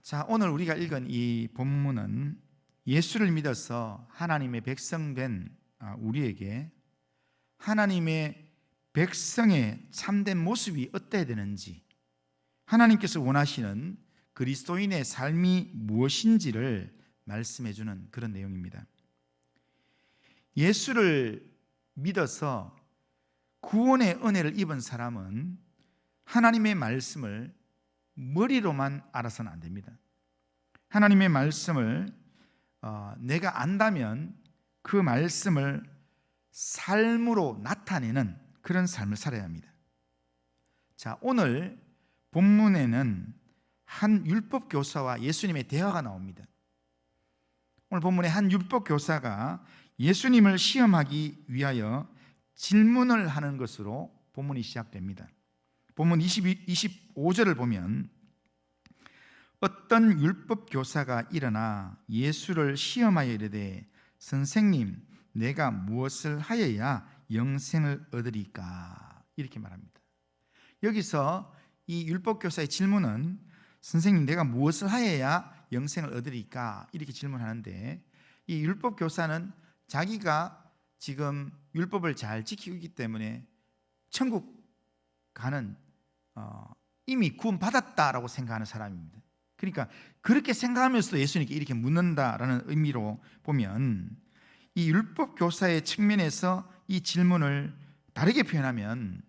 자, 오늘 우리가 읽은 이 본문은 예수를 믿어서 하나님의 백성 된 우리에게 하나님의 백성의 참된 모습이 어때야 되는지, 하나님께서 원하시는 그리스도인의 삶이 무엇인지를 말씀해 주는 그런 내용입니다. 예수를 믿어서 구원의 은혜를 입은 사람은 하나님의 말씀을 머리로만 알아서는 안 됩니다. 하나님의 말씀을 내가 안다면 그 말씀을 삶으로 나타내는 그런 삶을 살아야 합니다. 자, 오늘 본문에는 한 율법 교사와 예수님의 대화가 나옵니다. 오늘 본문에 한 율법 교사가 예수님을 시험하기 위하여 질문을 하는 것으로 본문이 시작됩니다. 본문 25절을 보면 어떤 율법 교사가 일어나 예수를 시험하여 이르되 선생님, 내가 무엇을 하여야 영생을 얻으리까? 이렇게 말합니다. 여기서 이 율법 교사의 질문은 선생님, 내가 무엇을 하여야 영생을 얻으리까? 이렇게 질문하는데, 이 율법 교사는 자기가 지금 율법을 잘 지키고 있기 때문에 천국 가는 이미 구원 받았다라고 생각하는 사람입니다. 그러니까 그렇게 생각하면서도 예수님께 이렇게 묻는다라는 의미로 보면, 이 율법 교사의 측면에서 이 질문을 다르게 표현하면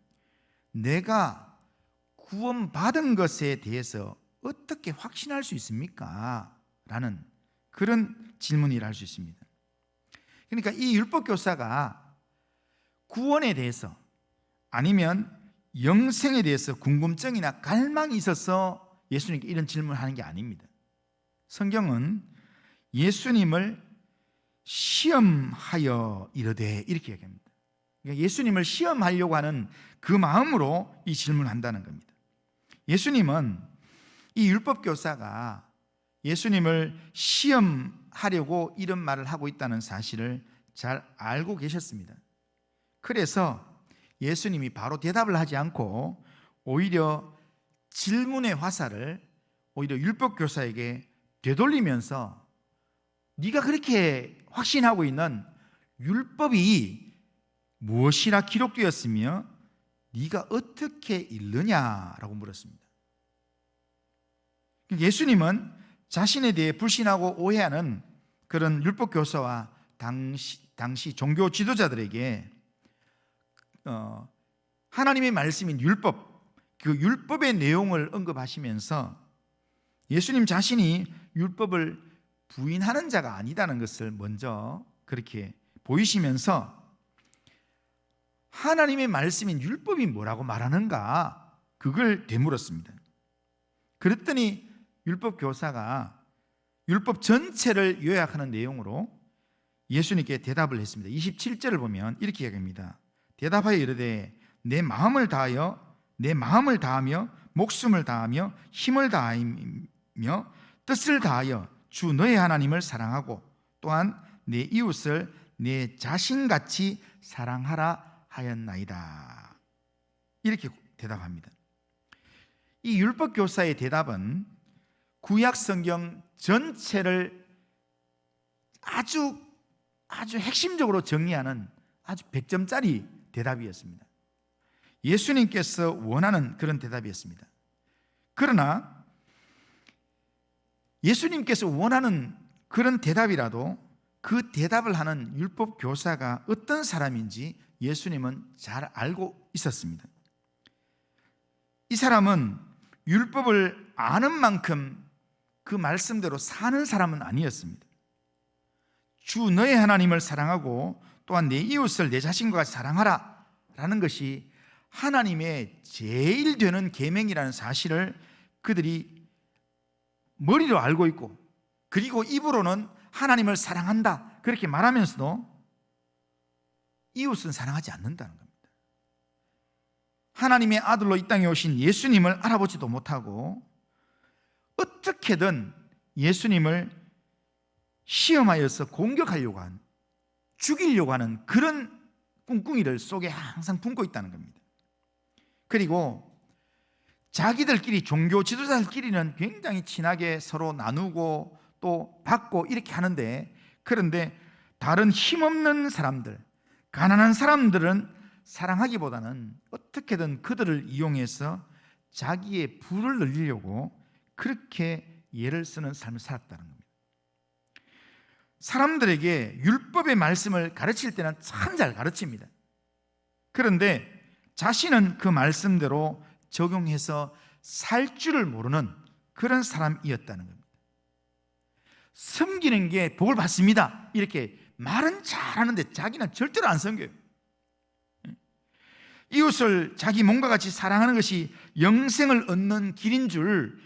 내가 구원 받은 것에 대해서 어떻게 확신할 수 있습니까? 라는 그런 질문이라 할 수 있습니다. 그러니까 이 율법 교사가 구원에 대해서 아니면 영생에 대해서 궁금증이나 갈망이 있어서 예수님께 이런 질문을 하는 게 아닙니다. 성경은 예수님을 시험하여 이르되 이렇게 얘기합니다. 그러니까 예수님을 시험하려고 하는 그 마음으로 이 질문을 한다는 겁니다. 예수님은 이 율법 교사가 예수님을 시험하려고 이런 말을 하고 있다는 사실을 잘 알고 계셨습니다. 그래서 예수님이 바로 대답을 하지 않고 오히려 질문의 화살을 오히려 율법 교사에게 되돌리면서 네가 그렇게 확신하고 있는 율법이 무엇이라 기록되었으며 네가 어떻게 읽느냐라고 물었습니다. 예수님은 자신에 대해 불신하고 오해하는 그런 율법 교사와 당시 종교 지도자들에게 하나님의 말씀인 율법, 그 율법의 내용을 언급하시면서 예수님 자신이 율법을 부인하는 자가 아니다는 것을 먼저 그렇게 보이시면서 하나님의 말씀인 율법이 뭐라고 말하는가, 그걸 되물었습니다. 그랬더니 율법 교사가 율법 전체를 요약하는 내용으로 예수님께 대답을 했습니다. 27절을 보면 이렇게 이야기합니다. 대답하여 이르되 내 마음을 다하며 목숨을 다하며 힘을 다하며 뜻을 다하여 주 너의 하나님을 사랑하고 또한 내 이웃을 내 자신같이 사랑하라 하였나이다. 이렇게 대답합니다. 이 율법 교사의 대답은 구약 성경 전체를 아주 핵심적으로 정리하는 아주 100점짜리 대답이었습니다. 예수님께서 원하는 그런 대답이었습니다. 그러나 예수님께서 원하는 그런 대답이라도 그 대답을 하는 율법 교사가 어떤 사람인지 예수님은 잘 알고 있었습니다. 이 사람은 율법을 아는 만큼 그 말씀대로 사는 사람은 아니었습니다. 주 너의 하나님을 사랑하고 또한 내 이웃을 내 자신과 같이 사랑하라 라는 것이 하나님의 제일 되는 계명이라는 사실을 그들이 머리로 알고 있고, 그리고 입으로는 하나님을 사랑한다 그렇게 말하면서도 이웃은 사랑하지 않는다는 겁니다. 하나님의 아들로 이 땅에 오신 예수님을 알아보지도 못하고 어떻게든 예수님을 시험하여서 공격하려고 하는, 죽이려고 하는 그런 꿍꿍이를 속에 항상 품고 있다는 겁니다. 그리고 자기들끼리 종교 지도자들끼리는 굉장히 친하게 서로 나누고 또 받고 이렇게 하는데, 그런데 다른 힘없는 사람들, 가난한 사람들은 사랑하기보다는 어떻게든 그들을 이용해서 자기의 부를 늘리려고 그렇게 예를 쓰는 삶을 살았다는 겁니다. 사람들에게 율법의 말씀을 가르칠 때는 참 잘 가르칩니다. 그런데 자신은 그 말씀대로 적용해서 살 줄을 모르는 그런 사람이었다는 겁니다. 섬기는 게 복을 받습니다, 이렇게 말은 잘하는데 자기는 절대로 안 섬겨요. 이웃을 자기 몸과 같이 사랑하는 것이 영생을 얻는 길인 줄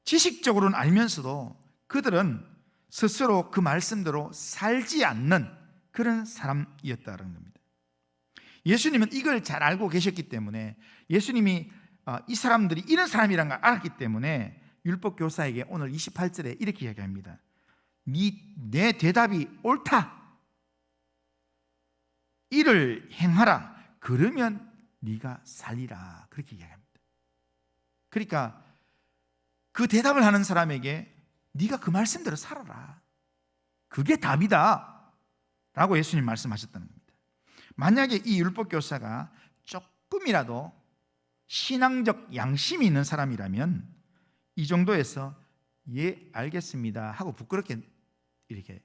지식적으로는 알면서도 그들은 스스로 그 말씀대로 살지 않는 그런 사람이었다는 겁니다. 예수님은 이걸 잘 알고 계셨기 때문에, 예수님이 이 사람들이 이런 사람이라는 걸 알았기 때문에 율법 교사에게 오늘 28절에 이렇게 이야기합니다. 내 대답이 옳다, 이를 행하라, 그러면 네가 살리라, 그렇게 이야기합니다. 그러니까 그 대답을 하는 사람에게 네가 그 말씀대로 살아라, 그게 답이다 라고 예수님 말씀하셨다는 겁니다. 만약에 이 율법 교사가 조금이라도 신앙적 양심이 있는 사람이라면 이 정도에서 예 알겠습니다 하고 부끄럽게 이렇게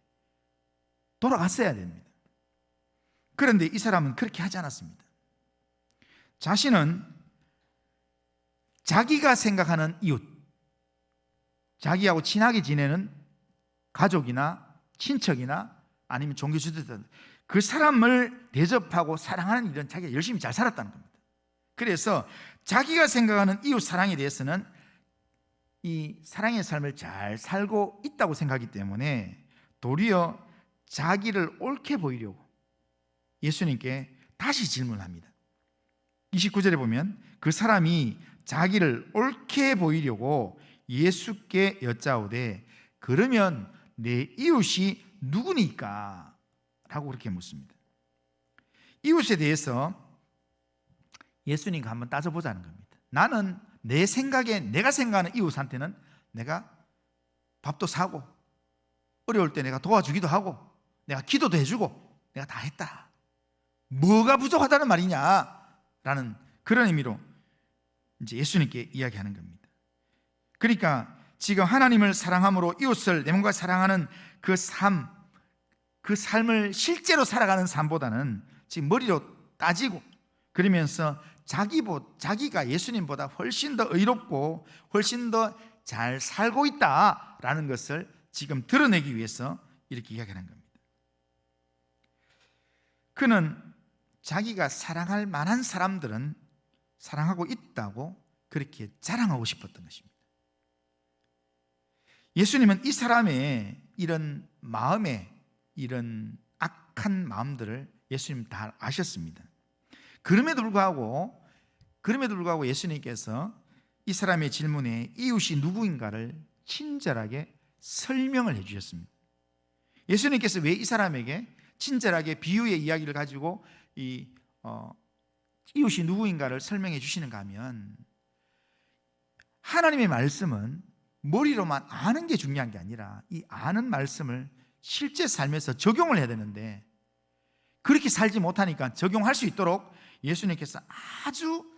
돌아갔어야 됩니다. 그런데 이 사람은 그렇게 하지 않았습니다. 자신은 자기가 생각하는 이웃, 자기하고 친하게 지내는 가족이나 친척이나 아니면 종교 지도자, 그 사람을 대접하고 사랑하는 일은 자기가 열심히 잘 살았다는 겁니다. 그래서 자기가 생각하는 이웃 사랑에 대해서는 이 사랑의 삶을 잘 살고 있다고 생각하기 때문에 도리어 자기를 옳게 보이려고 예수님께 다시 질문합니다. 29절에 보면 그 사람이 자기를 옳게 보이려고 예수께 여짜오되 그러면 내 이웃이 누구니까? 라고 그렇게 묻습니다. 이웃에 대해서 예수님과 한번 따져보자는 겁니다. 나는 내 생각에, 내가 생각하는 이웃한테는 내가 밥도 사고 어려울 때 내가 도와주기도 하고 내가 기도도 해주고 내가 다 했다. 뭐가 부족하다는 말이냐? 라는 그런 의미로 이제 예수님께 이야기하는 겁니다. 그러니까 지금 하나님을 사랑함으로 이웃을 내 몸과 사랑하는 그 삶을 실제로 살아가는 삶보다는 지금 머리로 따지고 그러면서 자기가 예수님보다 훨씬 더 의롭고 훨씬 더 잘 살고 있다라는 것을 지금 드러내기 위해서 이렇게 이야기하는 겁니다. 그는 자기가 사랑할 만한 사람들은 사랑하고 있다고 그렇게 자랑하고 싶었던 것입니다. 예수님은 이 사람의 이런 마음에 이런 악한 마음들을 예수님 다 아셨습니다. 그럼에도 불구하고 예수님께서 이 사람의 질문에 이웃이 누구인가를 친절하게 설명을 해주셨습니다. 예수님께서 왜 이 사람에게 친절하게 비유의 이야기를 가지고 이웃이 누구인가를 설명해 주시는가 하면, 하나님의 말씀은 머리로만 아는 게 중요한 게 아니라 이 아는 말씀을 실제 삶에서 적용을 해야 되는데, 그렇게 살지 못하니까 적용할 수 있도록 예수님께서 아주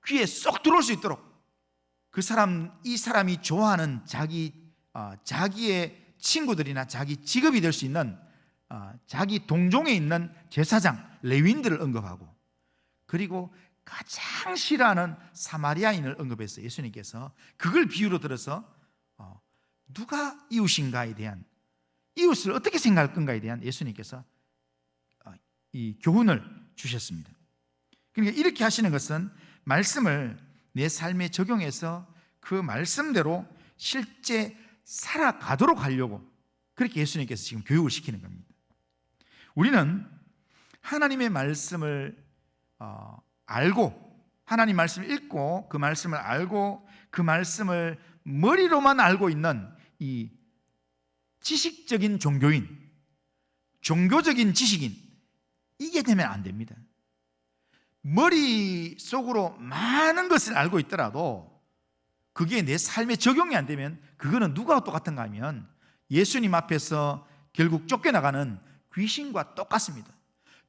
귀에 쏙 들어올 수 있도록 이 사람이 좋아하는 자기의 친구들이나 자기 직업이 될 수 있는 자기 동종에 있는 제사장 레위인들을 언급하고, 그리고 가장 싫어하는 사마리아인을 언급해서 예수님께서 그걸 비유로 들어서 누가 이웃인가에 대한, 이웃을 어떻게 생각할 건가에 대한 예수님께서 이 교훈을 주셨습니다. 그러니까 이렇게 하시는 것은 말씀을 내 삶에 적용해서 그 말씀대로 실제 살아가도록 하려고 그렇게 예수님께서 지금 교육을 시키는 겁니다. 우리는 하나님의 말씀을 알고, 하나님 말씀을 읽고 그 말씀을 알고 그 말씀을 머리로만 알고 있는 이 지식적인 종교인, 종교적인 지식인, 이게 되면 안 됩니다. 머릿속으로 많은 것을 알고 있더라도 그게 내 삶에 적용이 안 되면 그거는 누가 똑같은가 하면 예수님 앞에서 결국 쫓겨나가는 귀신과 똑같습니다.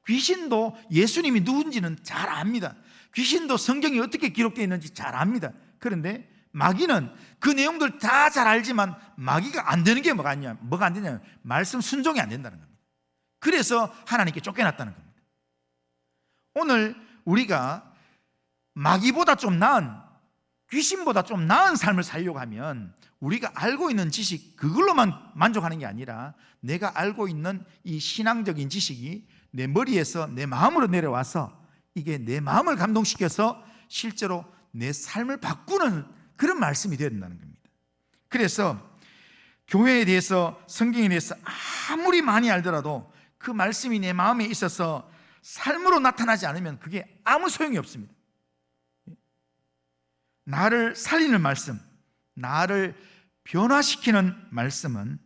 귀신도 예수님이 누군지는 잘 압니다. 귀신도 성경이 어떻게 기록되어 있는지 잘 압니다. 그런데 마귀는 그 내용들 다 잘 알지만 마귀가 안 되는 게 뭐가 안 되냐면 말씀 순종이 안 된다는 겁니다. 그래서 하나님께 쫓겨났다는 겁니다. 오늘 우리가 마귀보다 좀 나은, 귀신보다 좀 나은 삶을 살려고 하면 우리가 알고 있는 지식 그걸로만 만족하는 게 아니라 내가 알고 있는 이 신앙적인 지식이 내 머리에서 내 마음으로 내려와서 이게 내 마음을 감동시켜서 실제로 내 삶을 바꾸는 그런 말씀이 되어야 된다는 겁니다. 그래서 교회에 대해서, 성경에 대해서 아무리 많이 알더라도 그 말씀이 내 마음에 있어서 삶으로 나타나지 않으면 그게 아무 소용이 없습니다. 나를 살리는 말씀, 나를 변화시키는 말씀은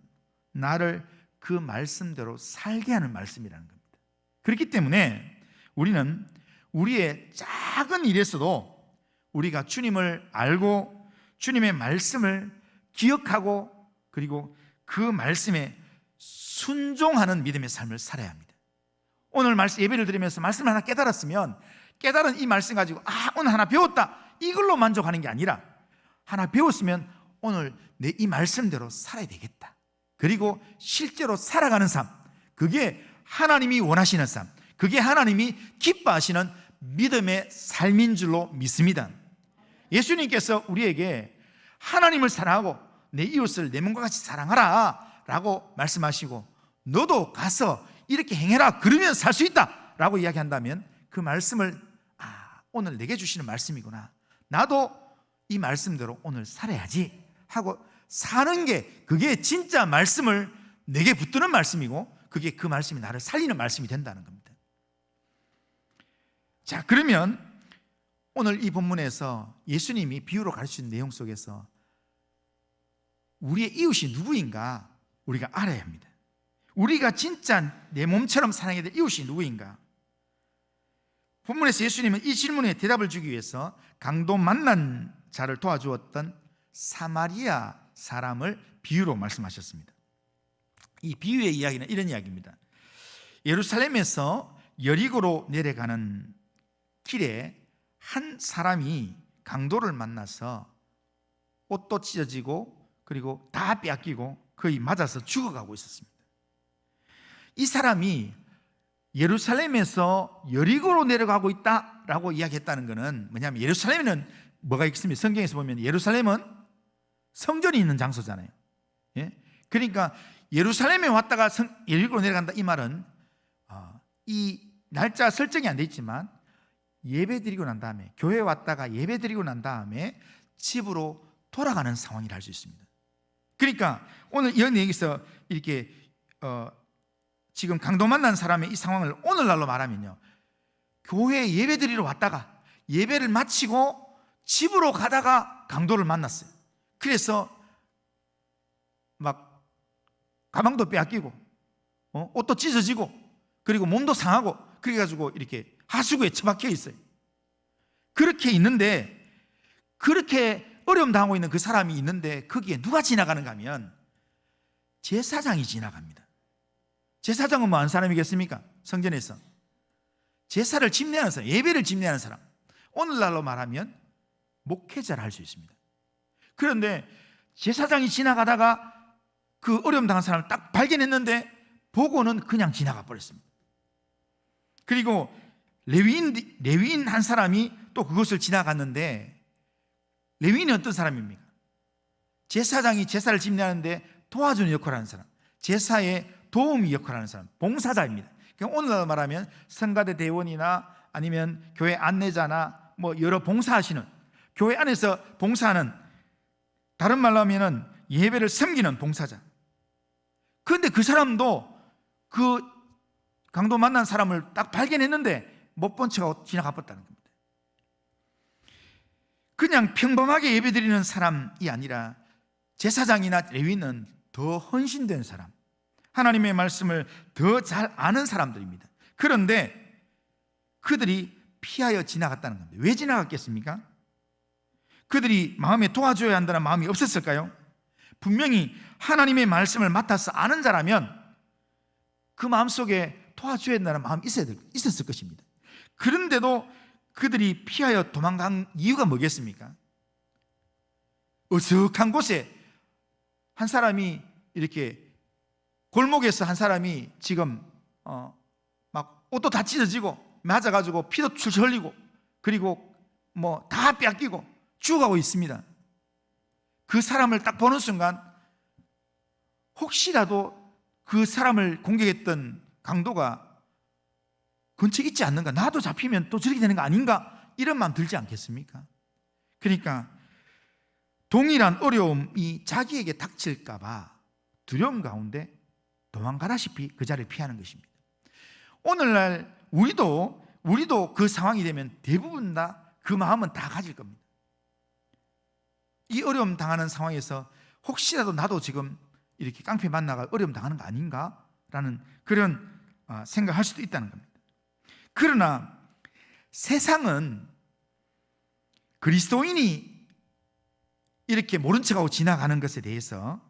나를 그 말씀대로 살게 하는 말씀이라는 겁니다. 그렇기 때문에 우리는 우리의 작은 일에서도 우리가 주님을 알고 주님의 말씀을 기억하고 그리고 그 말씀에 순종하는 믿음의 삶을 살아야 합니다. 오늘 말씀 예배를 드리면서 말씀을 하나 깨달았으면 깨달은 이 말씀 가지고 오늘 하나 배웠다 이걸로 만족하는 게 아니라 하나 배웠으면 오늘 내 이 말씀대로 살아야 되겠다. 그리고 실제로 살아가는 삶, 그게 하나님이 원하시는 삶, 그게 하나님이 기뻐하시는 믿음의 삶인 줄로 믿습니다. 예수님께서 우리에게 하나님을 사랑하고 내 이웃을 내 몸과 같이 사랑하라 라고 말씀하시고 너도 가서 이렇게 행해라 그러면 살 수 있다 라고 이야기한다면 그 말씀을 오늘 내게 주시는 말씀이구나, 나도 이 말씀대로 오늘 살아야지 하고 사는 게 그게 진짜 말씀을 내게 붙드는 말씀이고 그게 그 말씀이 나를 살리는 말씀이 된다는 겁니다. 자, 그러면 오늘 이 본문에서 예수님이 비유로 가르치는 내용 속에서 우리의 이웃이 누구인가 우리가 알아야 합니다. 우리가 진짜 내 몸처럼 사랑해야 될 이웃이 누구인가? 본문에서 예수님은 이 질문에 대답을 주기 위해서 강도 만난 자를 도와주었던 사마리아 사람을 비유로 말씀하셨습니다. 이 비유의 이야기는 이런 이야기입니다. 예루살렘에서 여리고로 내려가는 길에 한 사람이 강도를 만나서 옷도 찢어지고 그리고 다 빼앗기고 거의 맞아서 죽어가고 있었습니다. 이 사람이 예루살렘에서 여리고로 내려가고 있다라고 이야기했다는 것은 뭐냐면 예루살렘에는 뭐가 있습니까? 성경에서 보면 예루살렘은 성전이 있는 장소잖아요. 그러니까 예루살렘에 왔다가 여리고로 내려간다 이 말은 이 날짜 설정이 안 돼 있지만 예배 드리고 난 다음에 교회에 왔다가 예배 드리고 난 다음에 집으로 돌아가는 상황이라 할 수 있습니다. 그러니까 오늘 이런 얘기에서 이렇게 지금 강도 만난 사람의 이 상황을 오늘날로 말하면요, 교회에 예배 드리러 왔다가 예배를 마치고 집으로 가다가 강도를 만났어요. 그래서 막 가방도 빼앗기고 옷도 찢어지고 그리고 몸도 상하고 그래가지고 이렇게 하수구에 처박혀 있어요. 그렇게 있는데, 그렇게 어려움 당하고 있는 그 사람이 있는데 거기에 누가 지나가는가 하면 제사장이 지나갑니다. 제사장은 뭐 한 사람이겠습니까? 성전에서 제사를 집례하는 사람, 예배를 집례하는 사람, 오늘날로 말하면 목회자를 할 수 있습니다. 그런데 제사장이 지나가다가 그 어려움 당한 사람을 딱 발견했는데 보고는 그냥 지나가 버렸습니다. 그리고 레위인 한 사람이 또 그것을 지나갔는데, 레위인이 어떤 사람입니까? 제사장이 제사를 집례하는데 도와주는 역할을 하는 사람, 제사에 도우미 역할을 하는 사람, 봉사자입니다. 그러니까 오늘날 말하면 성가대 대원이나 아니면 교회 안내자나 뭐 여러 봉사하시는, 교회 안에서 봉사하는, 다른 말로 하면은 예배를 섬기는 봉사자. 그런데 그 사람도 그 강도 만난 사람을 딱 발견했는데 못 본 척하고 지나가 버렸다는 겁니다. 그냥 평범하게 예배드리는 사람이 아니라 제사장이나 레위인은 더 헌신된 사람, 하나님의 말씀을 더 잘 아는 사람들입니다. 그런데 그들이 피하여 지나갔다는 겁니다. 왜 지나갔겠습니까? 그들이 마음에 도와줘야 한다는 마음이 없었을까요? 분명히 하나님의 말씀을 맡아서 아는 자라면 그 마음속에 도와줘야 한다는 마음이 있었을 것입니다. 그런데도 그들이 피하여 도망간 이유가 뭐겠습니까? 어석한 곳에 한 사람이 이렇게 골목에서 한 사람이 지금 막 옷도 다 찢어지고 맞아가지고 피도 출출 흘리고 그리고 뭐 다 뺏기고 죽어가고 있습니다. 그 사람을 딱 보는 순간 혹시라도 그 사람을 공격했던 강도가 근처에 있지 않는가, 나도 잡히면 또 저렇게 되는 거 아닌가, 이런 마음 들지 않겠습니까? 그러니까 동일한 어려움이 자기에게 닥칠까 봐 두려움 가운데 도망가다시피 그 자리를 피하는 것입니다. 오늘날 우리도 그 상황이 되면 대부분 다 그 마음은 다 가질 겁니다. 이 어려움 당하는 상황에서 혹시라도 나도 지금 이렇게 깡패 만나가 어려움 당하는 거 아닌가? 라는 그런 생각할 수도 있다는 겁니다. 그러나 세상은 그리스도인이 이렇게 모른 척하고 지나가는 것에 대해서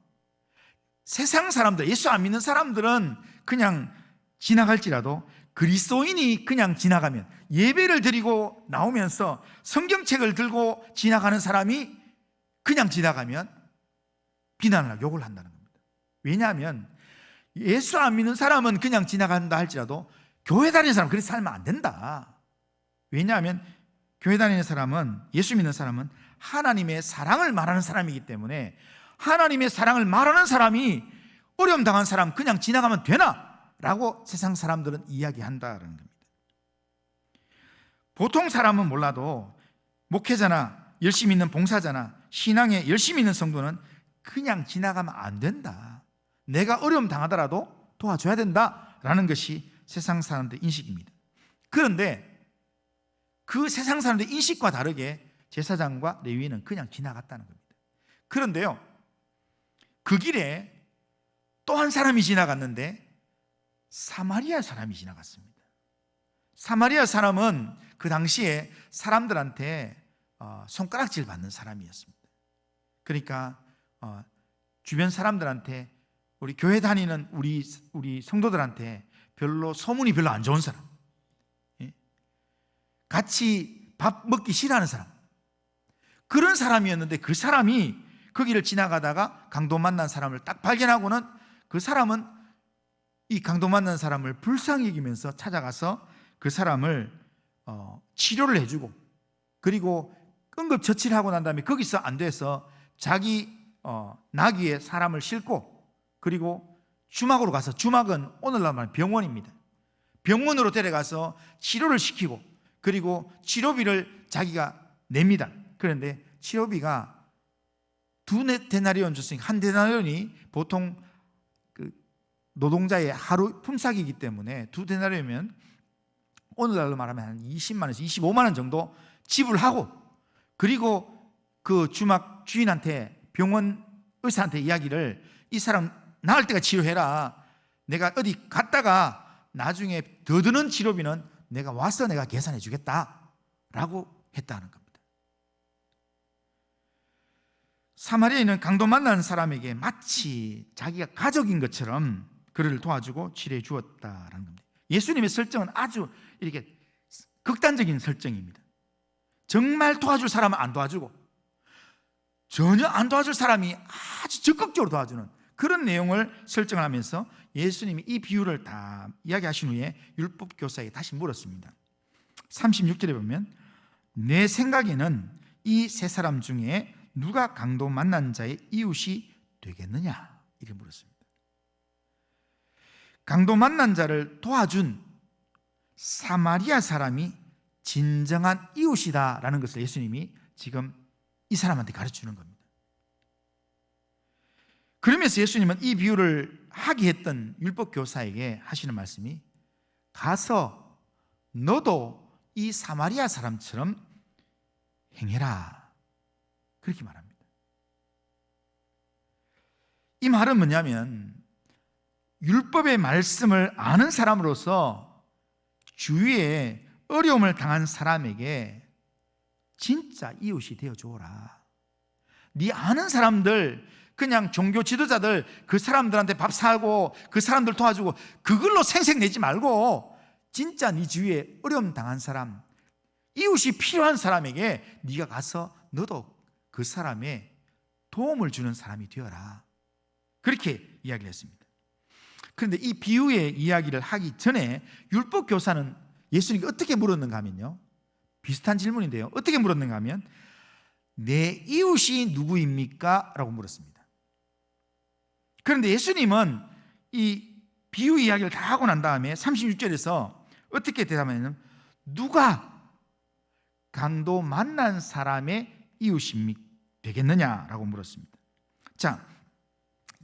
세상 사람들, 예수 안 믿는 사람들은 그냥 지나갈지라도 그리스도인이 그냥 지나가면, 예배를 드리고 나오면서 성경책을 들고 지나가는 사람이 그냥 지나가면 비난을 하고 욕을 한다는 겁니다. 왜냐하면 예수 안 믿는 사람은 그냥 지나간다 할지라도 교회 다니는 사람은 그렇게 살면 안 된다. 왜냐하면 교회 다니는 사람은, 예수 믿는 사람은 하나님의 사랑을 말하는 사람이기 때문에 하나님의 사랑을 말하는 사람이 어려움 당한 사람 그냥 지나가면 되나? 라고 세상 사람들은 이야기한다는 겁니다. 보통 사람은 몰라도 목회자나 열심히 있는 봉사자나 신앙에 열심히 있는 성도는 그냥 지나가면 안 된다, 내가 어려움 당하더라도 도와줘야 된다라는 것이 세상 사람들의 인식입니다. 그런데 그 세상 사람들의 인식과 다르게 제사장과 레위인은 그냥 지나갔다는 겁니다. 그런데요, 그 길에 또 한 사람이 지나갔는데 사마리아 사람이 지나갔습니다. 사마리아 사람은 그 당시에 사람들한테 손가락질 받는 사람이었습니다. 그러니까 주변 사람들한테, 우리 교회 다니는 우리 성도들한테 소문이 별로 안 좋은 사람, 같이 밥 먹기 싫어하는 사람, 그런 사람이었는데 그 사람이 거기를 지나가다가 강도 만난 사람을 딱 발견하고는 그 사람은 이 강도 만난 사람을 불쌍히 여기면서 찾아가서 그 사람을 치료를 해주고, 그리고 응급처치를 하고 난 다음에 거기서 안 돼서 자기 나귀에 사람을 싣고, 그리고 주막으로 가서, 주막은 오늘날 말하는 병원입니다. 병원으로 데려가서 치료를 시키고, 그리고 치료비를 자기가 냅니다. 그런데 치료비가 2데나리온 줬으니까 한 데나리온이 보통 그 노동자의 하루 품삯이기 때문에 2데나리온이면 오늘날로 말하면 한 20만 원에서 25만 원 정도 지불하고, 그리고 그 주막 주인한테, 병원 의사한테 이야기를, 이 사람 나을 때가 치료해라, 내가 어디 갔다가 나중에 더 드는 치료비는 내가 와서 내가 계산해 주겠다라고 했다는 겁니다. 사마리아인은 강도 만난 사람에게 마치 자기가 가족인 것처럼 그를 도와주고 치료해 주었다라는 겁니다. 예수님의 설정은 아주 이렇게 극단적인 설정입니다. 정말 도와줄 사람은 안 도와주고, 전혀 안 도와줄 사람이 아주 적극적으로 도와주는 그런 내용을 설정을 하면서 예수님이 이 비유를 다 이야기하신 후에 율법교사에게 다시 물었습니다. 36절에 보면 내 생각에는 이 세 사람 중에 누가 강도 만난 자의 이웃이 되겠느냐, 이렇게 물었습니다. 강도 만난 자를 도와준 사마리아 사람이 진정한 이웃이다라는 것을 예수님이 지금 이 사람한테 가르치는 겁니다. 그러면서 예수님은 이 비유를 하게 했던 율법교사에게 하시는 말씀이, 가서 너도 이 사마리아 사람처럼 행해라, 그렇게 말합니다. 이 말은 뭐냐면, 율법의 말씀을 아는 사람으로서 주위에 어려움을 당한 사람에게 진짜 이웃이 되어 주어라. 네 아는 사람들, 그냥 종교 지도자들, 그 사람들한테 밥 사고 그 사람들 도와주고 그걸로 생색내지 말고 진짜 네 주위에 어려움 당한 사람, 이웃이 필요한 사람에게 네가 가서 너도 그 사람의 도움을 주는 사람이 되어라. 그렇게 이야기를 했습니다. 그런데 이 비유의 이야기를 하기 전에 율법 교사는 예수님께 어떻게 물었는가 하면요, 비슷한 질문인데요, 어떻게 물었는가 하면 내 이웃이 누구입니까? 라고 물었습니다. 그런데 예수님은 이 비유 이야기를 다 하고 난 다음에 36절에서 어떻게 대답하냐면 누가 강도 만난 사람의 이웃이 되겠느냐라고 물었습니다. 자,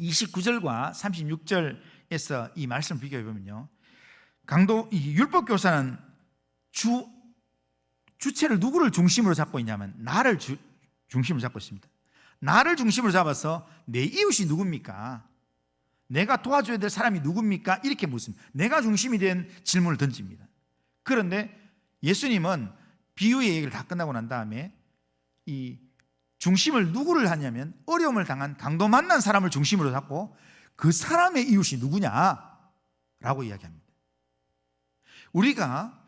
29절과 36절에서 이 말씀을 비교해 보면요, 이 율법 교사는 주체를 누구를 중심으로 잡고 있냐면 나를 중심으로 잡고 있습니다. 나를 중심으로 잡아서 내 이웃이 누굽니까? 내가 도와줘야 될 사람이 누굽니까? 이렇게 묻습니다. 내가 중심이 된 질문을 던집니다. 그런데 예수님은 비유의 얘기를 다 끝나고 난 다음에 이 중심을 누구를 하냐면 어려움을 당한 강도 만난 사람을 중심으로 잡고 그 사람의 이웃이 누구냐라고 이야기합니다. 우리가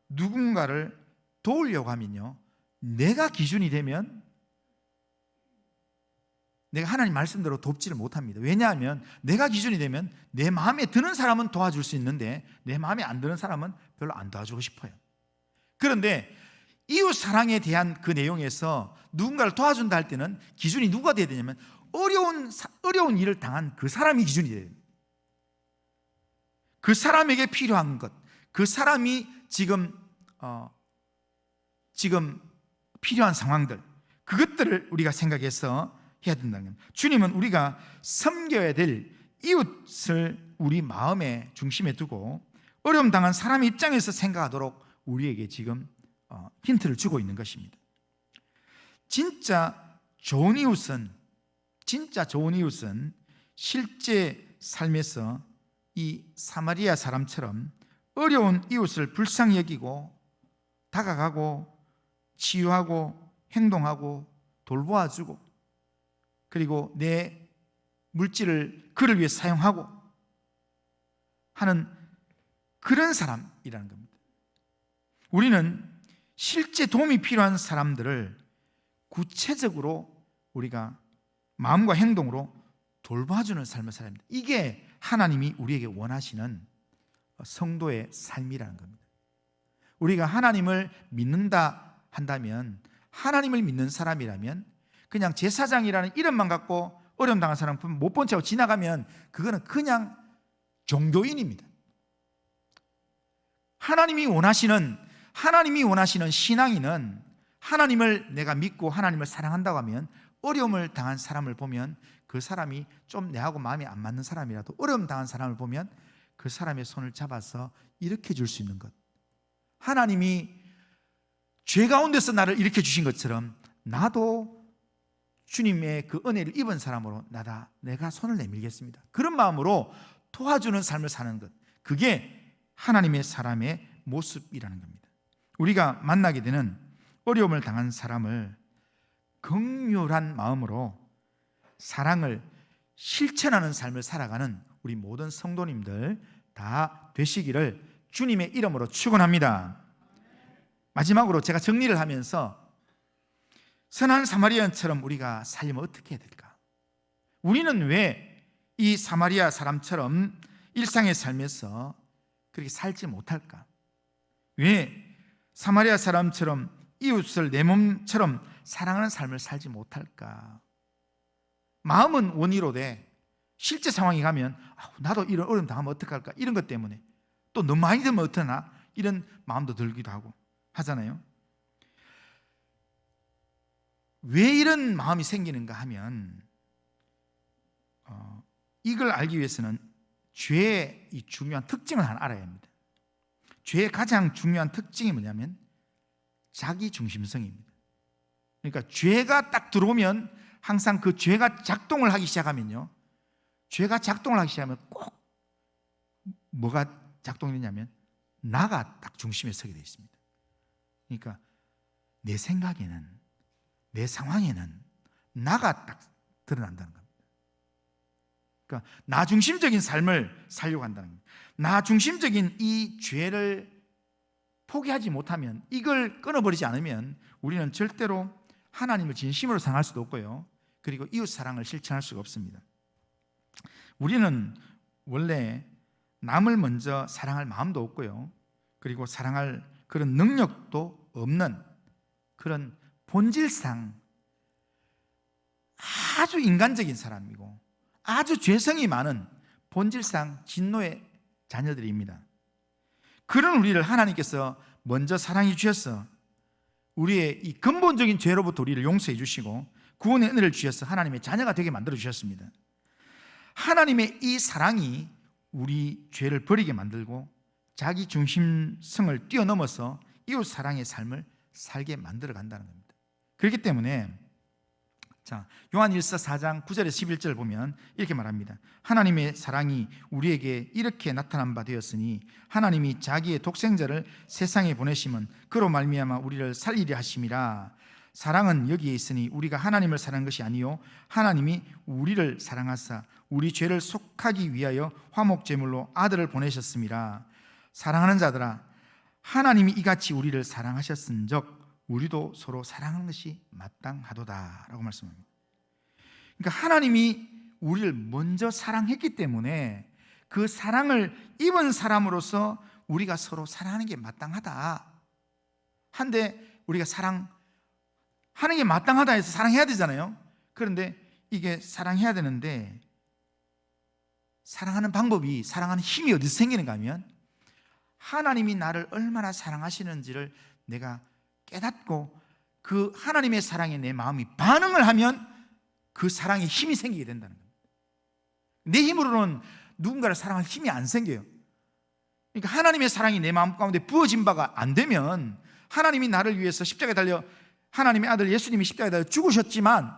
누군가를 도우려고 하면요, 내가 기준이 되면 내가 하나님 말씀대로 돕지를 못합니다. 왜냐하면 내가 기준이 되면 내 마음에 드는 사람은 도와줄 수 있는데 내 마음에 안 드는 사람은 별로 안 도와주고 싶어요. 그런데 이웃 사랑에 대한 그 내용에서 누군가를 도와준다 할 때는 기준이 누가 돼야 되냐면 어려운 일을 당한 그 사람이 기준이 돼야 됩니다. 그 사람에게 필요한 것, 그 사람이 지금 필요한 상황들, 그것들을 우리가 생각해서 해야 된다는 겁니다. 주님은 우리가 섬겨야 될 이웃을 우리 마음의 중심에 두고 어려움 당한 사람의 입장에서 생각하도록 우리에게 지금 힌트를 주고 있는 것입니다. 진짜 좋은 이웃은 실제 삶에서 이 사마리아 사람처럼 어려운 이웃을 불쌍히 여기고 다가가고 치유하고 행동하고 돌보아주고 그리고 내 물질을 그를 위해 사용하고 하는 그런 사람이라는 겁니다. 우리는 실제 도움이 필요한 사람들을 구체적으로 우리가 마음과 행동으로 돌봐주는 삶을 살아야 합니다. 이게 하나님이 우리에게 원하시는 성도의 삶이라는 겁니다. 우리가 하나님을 믿는다 한다면, 하나님을 믿는 사람이라면 그냥 제사장이라는 이름만 갖고 어려움 당한 사람 못 본 채하고 지나가면 그거는 그냥 종교인입니다. 하나님이 원하시는 신앙인은 하나님을 내가 믿고 하나님을 사랑한다고 하면 어려움을 당한 사람을 보면 그 사람이 좀 내하고 마음이 안 맞는 사람이라도 어려움 당한 사람을 보면 그 사람의 손을 잡아서 일으켜 줄 수 있는 것, 하나님이 죄 가운데서 나를 일으켜 주신 것처럼 나도 주님의 그 은혜를 입은 사람으로 내가 손을 내밀겠습니다. 그런 마음으로 도와주는 삶을 사는 것, 그게 하나님의 사람의 모습이라는 겁니다. 우리가 만나게 되는 어려움을 당한 사람을 긍휼한 마음으로 사랑을 실천하는 삶을 살아가는 우리 모든 성도님들 다 되시기를 주님의 이름으로 축원합니다. 마지막으로 제가 정리를 하면서 선한 사마리아인처럼 우리가 살려면 어떻게 해야 될까? 우리는 왜 이 사마리아 사람처럼 일상의 삶에서 그렇게 살지 못할까? 왜 사마리아 사람처럼 이웃을 내 몸처럼 사랑하는 삶을 살지 못할까? 마음은 원의로 돼. 실제 상황이 가면 나도 이런 어려움 당하면 어떡할까? 이런 것 때문에 또 너무 많이 들면 어떠나? 이런 마음도 들기도 하고 하잖아요. 왜 이런 마음이 생기는가 하면 이걸 알기 위해서는 죄의 이 중요한 특징을 하나 알아야 합니다. 죄의 가장 중요한 특징이 뭐냐면 자기 중심성입니다. 그러니까 죄가 딱 들어오면 항상 그 죄가 작동을 하기 시작하면요, 죄가 작동을 하기 시작하면 꼭 뭐가 작동이 되냐면 나가 딱 중심에 서게 되어 있습니다. 그러니까 내 생각에는, 내 상황에는 나가 딱 드러난다는 겁니다. 그러니까 나 중심적인 삶을 살려고 한다는 겁니다. 나 중심적인 이 죄를 포기하지 못하면, 이걸 끊어버리지 않으면 우리는 절대로 하나님을 진심으로 사랑할 수도 없고요, 그리고 이웃 사랑을 실천할 수가 없습니다. 우리는 원래 남을 먼저 사랑할 마음도 없고요, 그리고 사랑할 그런 능력도 없는 그런 본질상 아주 인간적인 사람이고 아주 죄성이 많은 본질상 진노의 자녀들입니다. 그런 우리를 하나님께서 먼저 사랑해 주셔서 우리의 이 근본적인 죄로부터 우리를 용서해 주시고 구원의 은혜를 주셔서 하나님의 자녀가 되게 만들어 주셨습니다. 하나님의 이 사랑이 우리 죄를 버리게 만들고 자기 중심성을 뛰어넘어서 이웃 사랑의 삶을 살게 만들어 간다는 겁니다. 그렇기 때문에 요한 1서 4장 9절에서 11절을 보면 이렇게 말합니다. 하나님의 사랑이 우리에게 이렇게 나타난 바 되었으니 하나님이 자기의 독생자를 세상에 보내심은 그로 말미암아 우리를 살리려 하심이라. 사랑은 여기에 있으니 우리가 하나님을 사랑한 것이 아니요 하나님이 우리를 사랑하사 우리 죄를 속하기 위하여 화목제물로 아들을 보내셨음이라. 사랑하는 자들아, 하나님이 이같이 우리를 사랑하셨은즉 우리도 서로 사랑하는 것이 마땅하도다 라고 말씀합니다. 그러니까 하나님이 우리를 먼저 사랑했기 때문에 그 사랑을 입은 사람으로서 우리가 서로 사랑하는 게 마땅하다 한데, 우리가 사랑하는 게 마땅하다 해서 사랑해야 되잖아요. 그런데 이게 사랑해야 되는데 사랑하는 방법이, 사랑하는 힘이 어디서 생기는가 하면 하나님이 나를 얼마나 사랑하시는지를 내가 깨닫고 그 하나님의 사랑에 내 마음이 반응을 하면 그 사랑에 힘이 생기게 된다는 겁니다. 내 힘으로는 누군가를 사랑할 힘이 안 생겨요. 그러니까 하나님의 사랑이 내 마음 가운데 부어진 바가 안 되면, 하나님이 나를 위해서 십자가에 달려 하나님의 아들 예수님이 십자가에 달려 죽으셨지만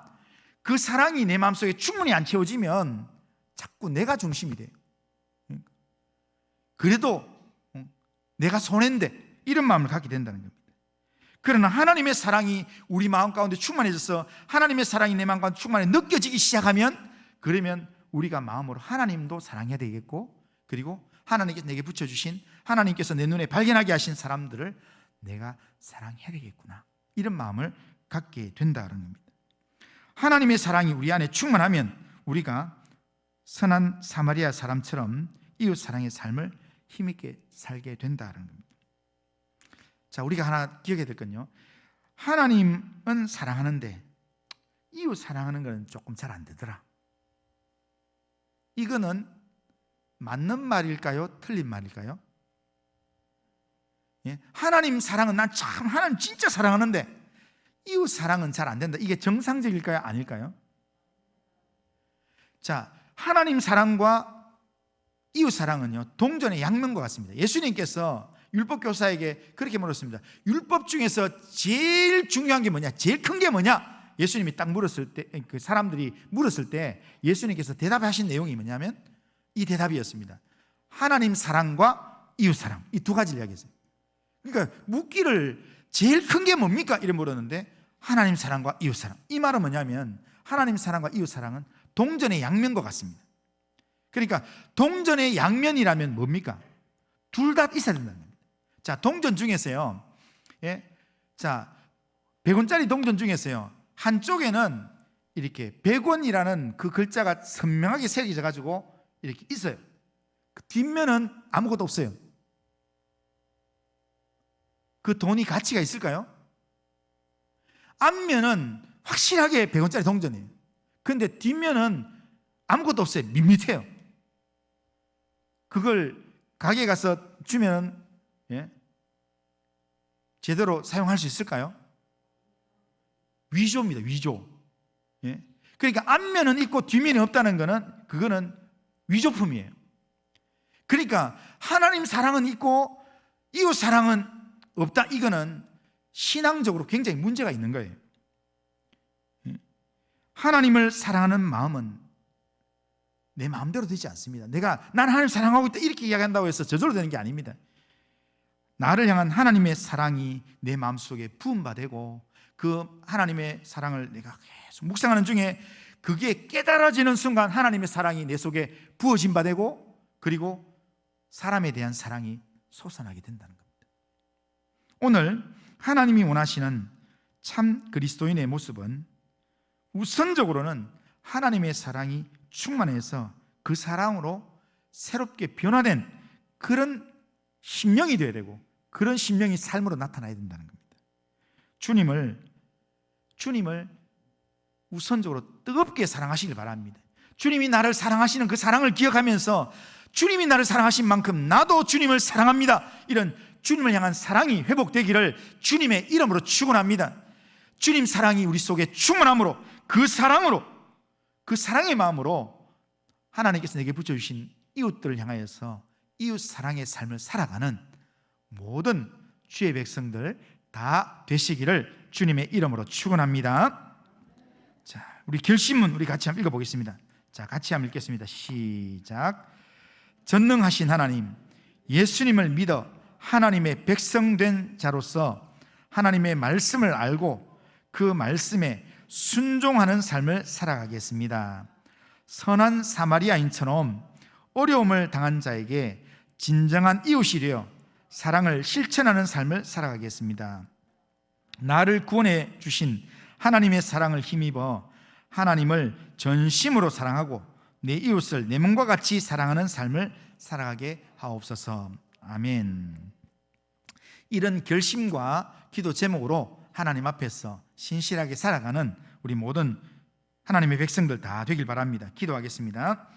그 사랑이 내 마음속에 충분히 안 채워지면 자꾸 내가 중심이 돼요. 그래도 내가 손해인데 이런 마음을 갖게 된다는 겁니다. 그러나 하나님의 사랑이 우리 마음 가운데 충만해져서 하나님의 사랑이 내 마음 가운데 충만해 느껴지기 시작하면, 그러면 우리가 마음으로 하나님도 사랑해야 되겠고, 그리고 하나님께서 내게 붙여주신, 하나님께서 내 눈에 발견하게 하신 사람들을 내가 사랑해야 되겠구나, 이런 마음을 갖게 된다는 겁니다. 하나님의 사랑이 우리 안에 충만하면 우리가 선한 사마리아 사람처럼 이웃 사랑의 삶을 힘있게 살게 된다는 겁니다. 우리가 하나 기억해야 될 건요, 하나님은 사랑하는데 이웃 사랑하는 건 조금 잘 안 되더라. 이거는 맞는 말일까요? 틀린 말일까요? 하나님 사랑은 난 참 하나님 진짜 사랑하는데 이웃 사랑은 잘 안 된다. 이게 정상적일까요? 아닐까요? 하나님 사랑과 이웃 사랑은요 동전의 양면과 같습니다. 예수님께서 율법 교사에게 그렇게 물었습니다. 율법 중에서 제일 중요한 게 뭐냐? 제일 큰 게 뭐냐? 예수님이 딱 물었을 때, 그 사람들이 물었을 때 예수님께서 대답하신 내용이 뭐냐면 이 대답이었습니다. 하나님 사랑과 이웃 사랑, 이 두 가지를 이야기했어요. 그러니까 묻기를 제일 큰 게 뭡니까? 이래 물었는데 하나님 사랑과 이웃 사랑. 이 말은 뭐냐면 하나님 사랑과 이웃 사랑은 동전의 양면과 같습니다. 그러니까 동전의 양면이라면 뭡니까? 둘 다 있어야 된다는 겁니다. 동전 중에서요, 100원짜리 동전 중에서요, 한쪽에는 이렇게 100원이라는 그 글자가 선명하게 새겨져 가지고 이렇게 있어요. 그 뒷면은 아무것도 없어요. 그 돈이 가치가 있을까요? 앞면은 확실하게 100원짜리 동전이에요. 그런데 뒷면은 아무것도 없어요. 밋밋해요. 그걸 가게에 가서 주면 제대로 사용할 수 있을까요? 위조입니다. 위조. 그러니까 앞면은 있고 뒷면이 없다는 거는, 그거는 위조품이에요. 그러니까 하나님 사랑은 있고 이웃 사랑은 없다, 이거는 신앙적으로 굉장히 문제가 있는 거예요. 하나님을 사랑하는 마음은 내 마음대로 되지 않습니다. 난 하나님 사랑하고 있다 이렇게 이야기한다고 해서 저절로 되는 게 아닙니다. 나를 향한 하나님의 사랑이 내 마음속에 부음받고 그 하나님의 사랑을 내가 계속 묵상하는 중에 그게 깨달아지는 순간 하나님의 사랑이 내 속에 부어진 바 되고, 그리고 사람에 대한 사랑이 솟아나게 된다는 겁니다. 오늘 하나님이 원하시는 참 그리스도인의 모습은 우선적으로는 하나님의 사랑이 충만해서 그 사랑으로 새롭게 변화된 그런 심령이 되어야 되고, 그런 심령이 삶으로 나타나야 된다는 겁니다. 주님을 우선적으로 뜨겁게 사랑하시길 바랍니다. 주님이 나를 사랑하시는 그 사랑을 기억하면서 주님이 나를 사랑하신 만큼 나도 주님을 사랑합니다, 이런 주님을 향한 사랑이 회복되기를 주님의 이름으로 축원합니다. 주님 사랑이 우리 속에 충만함으로, 그 사랑의 마음으로 하나님께서 내게 붙여주신 이웃들을 향하여서 이웃 사랑의 삶을 살아가는 모든 주의 백성들 다 되시기를 주님의 이름으로 축원합니다. 자, 우리 결심문 우리 같이 한번 읽어보겠습니다. 자, 같이 한번 읽겠습니다. 시작. 전능하신 하나님, 예수님을 믿어 하나님의 백성된 자로서 하나님의 말씀을 알고 그 말씀에 순종하는 삶을 살아가겠습니다. 선한 사마리아인처럼 어려움을 당한 자에게 진정한 이웃이 되어 사랑을 실천하는 삶을 살아가겠습니다. 나를 구원해 주신 하나님의 사랑을 힘입어 하나님을 전심으로 사랑하고 내 이웃을 내 몸과 같이 사랑하는 삶을 살아가게 하옵소서. 아멘. 이런 결심과 기도 제목으로 하나님 앞에서 신실하게 살아가는 우리 모든 하나님의 백성들 다 되길 바랍니다. 기도하겠습니다.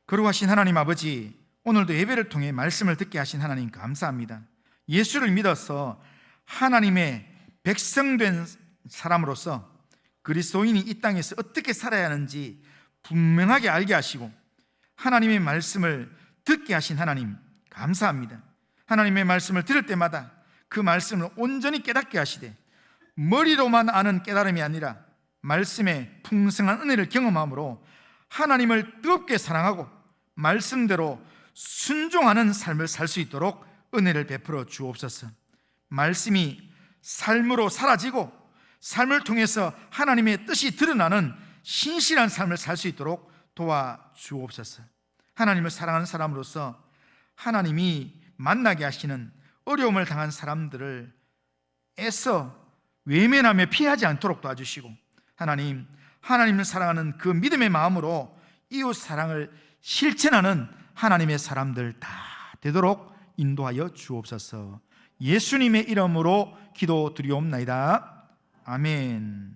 거룩하신 하나님 아버지, 오늘도 예배를 통해 말씀을 듣게 하신 하나님 감사합니다. 예수를 믿어서 하나님의 백성된 사람으로서 그리스도인이 이 땅에서 어떻게 살아야 하는지 분명하게 알게 하시고 하나님의 말씀을 듣게 하신 하나님 감사합니다. 하나님의 말씀을 들을 때마다 그 말씀을 온전히 깨닫게 하시되 머리로만 아는 깨달음이 아니라 말씀의 풍성한 은혜를 경험함으로 하나님을 뜨겁게 사랑하고 말씀대로 순종하는 삶을 살 수 있도록 은혜를 베풀어 주옵소서. 말씀이 삶으로 사라지고 삶을 통해서 하나님의 뜻이 드러나는 신실한 삶을 살 수 있도록 도와주옵소서. 하나님을 사랑하는 사람으로서 하나님이 만나게 하시는 어려움을 당한 사람들을 애써 외면하며 피하지 않도록 도와주시고, 하나님을 사랑하는 그 믿음의 마음으로 이웃 사랑을 실천하는 하나님의 사람들 다 되도록 인도하여 주옵소서. 예수님의 이름으로 기도드리옵나이다. 아멘.